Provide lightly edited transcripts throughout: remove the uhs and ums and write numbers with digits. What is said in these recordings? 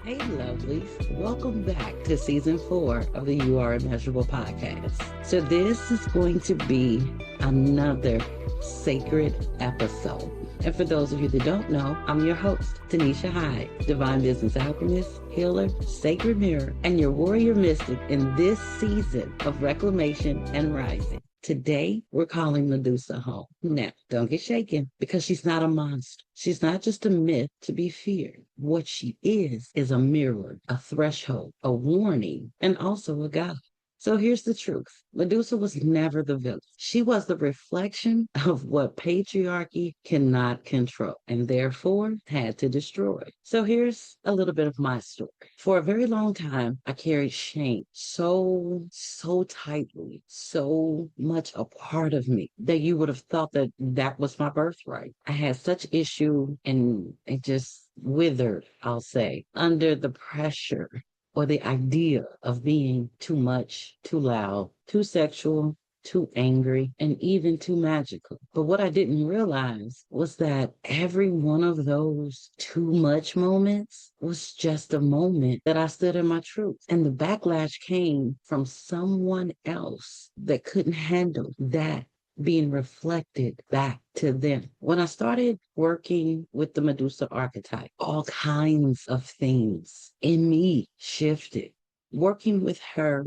Hey, lovelies. Welcome back to season 4 of the You Are Immeasurable podcast. So, this is going to be another sacred episode. And for those of you that don't know, I'm your host, Tonesha Hyde, divine business alchemist, healer, sacred mirror, and your warrior mystic in this season of reclamation and rising. Today, we're calling Medusa home. Now, don't get shaken because she's not a monster. She's not just a myth to be feared. What she is a mirror, a threshold, a warning, and also a guide. So here's the truth. Medusa was never the villain. She was the reflection of what patriarchy cannot control and therefore had to destroy. So here's a little bit of my story. For a very long time, I carried shame so tightly, so much a part of me that you would have thought that that was my birthright. I had such issue and it just withered, I'll say, under the pressure or the idea of being too much, too loud, too sexual, too angry, and even too magical. But what I didn't realize was that every one of those too much moments was just a moment that I stood in my truth. And the backlash came from someone else that couldn't handle that being reflected back to them. When I started working with the Medusa archetype, all kinds of things in me shifted. Working with her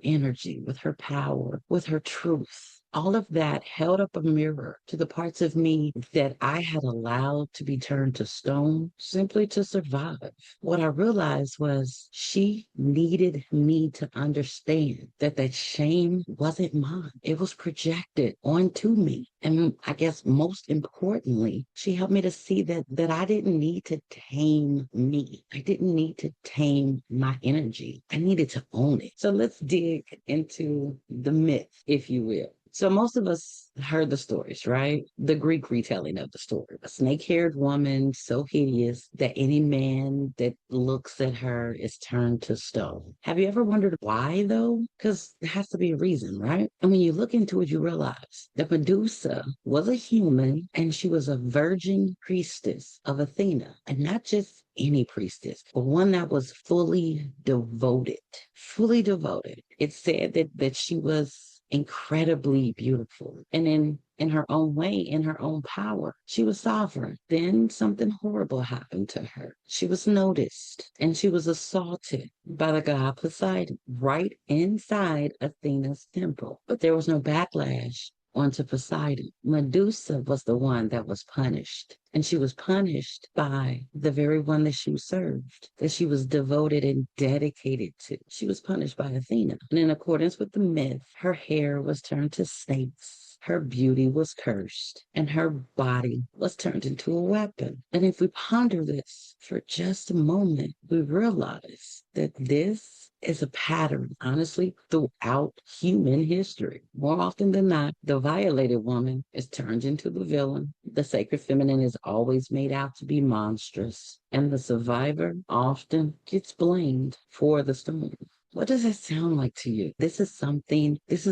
energy, with her power, with her truth. All of that held up a mirror to the parts of me that I had allowed to be turned to stone simply to survive. What I realized was she needed me to understand that that shame wasn't mine. It was projected onto me. And I guess most importantly, she helped me to see that I didn't need to tame me. I didn't need to tame my energy. I needed to own it. So let's dig into the myth, if you will. So most of us heard the stories, right? The Greek retelling of the story. A snake-haired woman so hideous that any man that looks at her is turned to stone. Have you ever wondered why though? Because there has to be a reason, right? And when you look into it, you realize that Medusa was a human and she was a virgin priestess of Athena, and not just any priestess, but one that was fully devoted. Fully devoted. It said that she was incredibly beautiful. And in her own way, in her own power, she was sovereign. Then something horrible happened to her. She was noticed and she was assaulted by the god Poseidon right inside Athena's temple. But there was no backlash onto Poseidon. Medusa was the one that was punished. And she was punished by the very one that she served, that she was devoted and dedicated to. She was punished by Athena. And in accordance with the myth, her hair was turned to snakes. Her beauty was cursed, and her body was turned into a weapon. And if we ponder this for just a moment, we realize that this is a pattern, honestly, throughout human history. More often than not, the violated woman is turned into the villain. The sacred feminine is always made out to be monstrous, and the survivor often gets blamed for the storm. What does that sound like to you? This is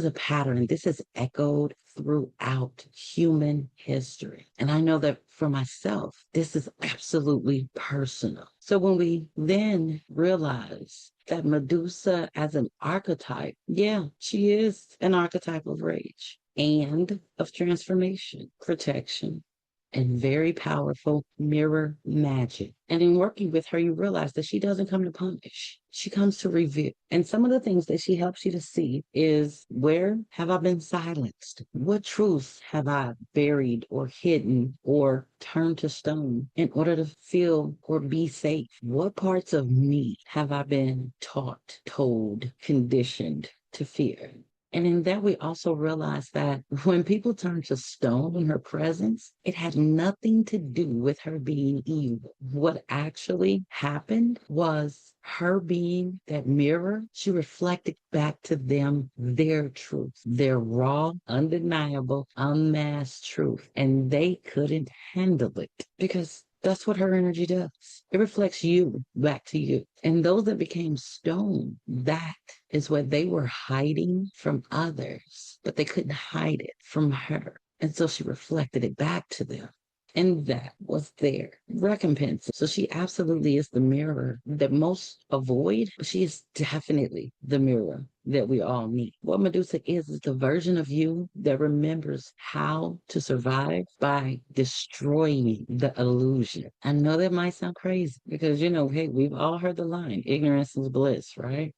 a pattern. This is echoed throughout human history. And I know that for myself, this is absolutely personal. So when we then realize that Medusa as an archetype, yeah, she is an archetype of rage and of transformation, protection, and very powerful mirror magic. And in working with her, you realize that she doesn't come to punish. She comes to reveal. And some of the things that she helps you to see is, where have I been silenced? What truths have I buried or hidden or turned to stone in order to feel or be safe? What parts of me have I been taught, told, conditioned to fear? And in that, we also realize that when people turned to stone in her presence, it had nothing to do with her being evil. What actually happened was her being that mirror. She reflected back to them their truth, their raw, undeniable, unmasked truth. And they couldn't handle it because that's what her energy does. It reflects you back to you. And those that became stone, that is what they were hiding from others, but they couldn't hide it from her. And so she reflected it back to them. And that was their recompense. So she absolutely is the mirror that most avoid, but she is definitely the mirror that we all need. What Medusa is the version of you that remembers how to survive by destroying the illusion. I know that might sound crazy because, hey, we've all heard the line, ignorance is bliss, right?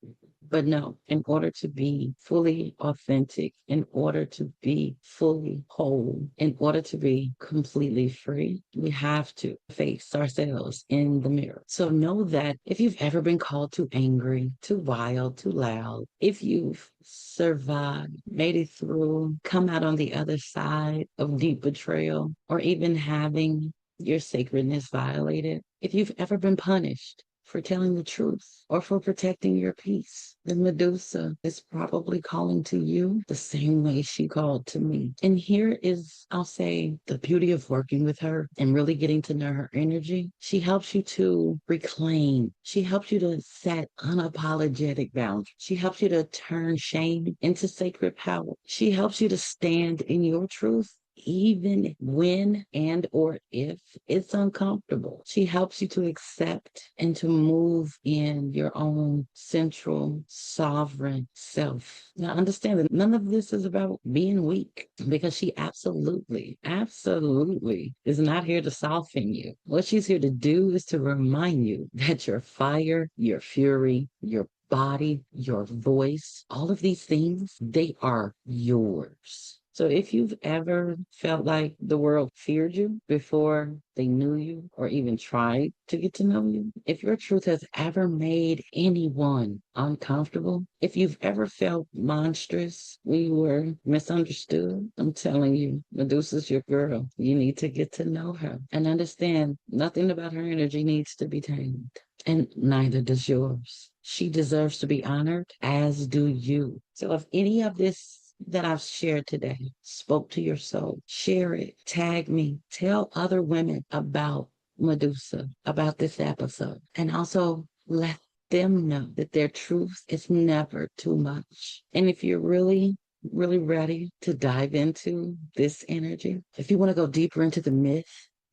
But no, in order to be fully authentic, in order to be fully whole, in order to be completely free, we have to face ourselves in the mirror. So know that if you've ever been called too angry, too wild, too loud, if you've survived, made it through, come out on the other side of deep betrayal, or even having your sacredness violated, if you've ever been punished for telling the truth or for protecting your peace, then Medusa is probably calling to you the same way she called to me. And here is, I'll say, the beauty of working with her and really getting to know her energy. She helps you to reclaim. She helps you to set unapologetic boundaries. She helps you to turn shame into sacred power. She helps you to stand in your truth even when and or if it's uncomfortable. She helps you to accept and to move in your own central sovereign self. Now understand that none of this is about being weak, because she absolutely is not here to soften you. What she's here to do is to remind you that your fire, your fury, your body, your voice, all of these things, they are yours. So if you've ever felt like the world feared you before they knew you or even tried to get to know you, if your truth has ever made anyone uncomfortable, if you've ever felt monstrous when you were misunderstood, I'm telling you, Medusa's your girl. You need to get to know her and understand nothing about her energy needs to be tamed. And neither does yours. She deserves to be honored, as do you. So if any of this that I've shared today spoke to your soul, share it, tag me, tell other women about Medusa, about this episode, and also let them know that their truth is never too much. And if you're really ready to dive into this energy, if you want to go deeper into the myth,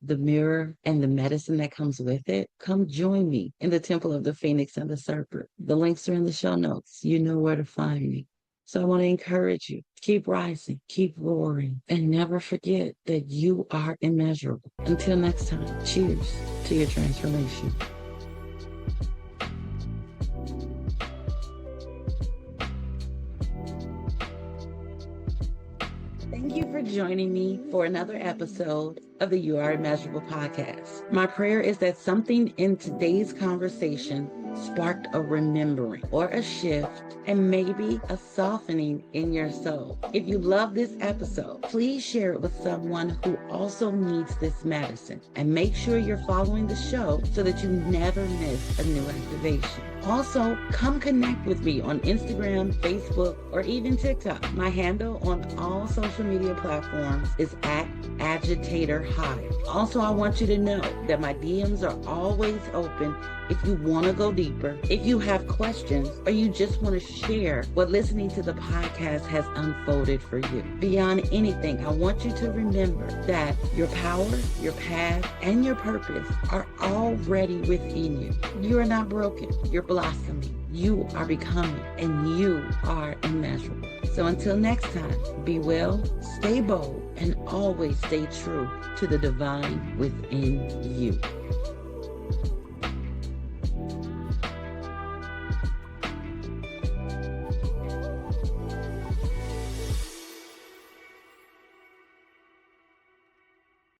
the mirror, and the medicine that comes with it, come join me in the Temple of the Phoenix and the Serpent. The links are in the show notes. You know where to find me. So I want to encourage you, keep rising, keep roaring, and never forget that you are immeasurable. Until next time, cheers to your transformation. Thank you for joining me for another episode of the You Are Immeasurable podcast. My prayer is that something in today's conversation sparked a remembering or a shift and maybe a softening in your soul. If you love this episode, please share it with someone who also needs this medicine, and make sure you're following the show so that you never miss a new activation. Also, come connect with me on Instagram, Facebook, or even TikTok. My handle on all social media platforms is @Agitator Hyde. Also, I want you to know that my DMs are always open if you want to go deeper, if you have questions, or you just want to share what listening to the podcast has unfolded for you. Beyond anything, I want you to remember that your power, your path, and your purpose are already within you. You are not broken. You're blossoming. You are becoming, and you are immeasurable. So until next time, be well, stay bold, and always stay true to the divine within you.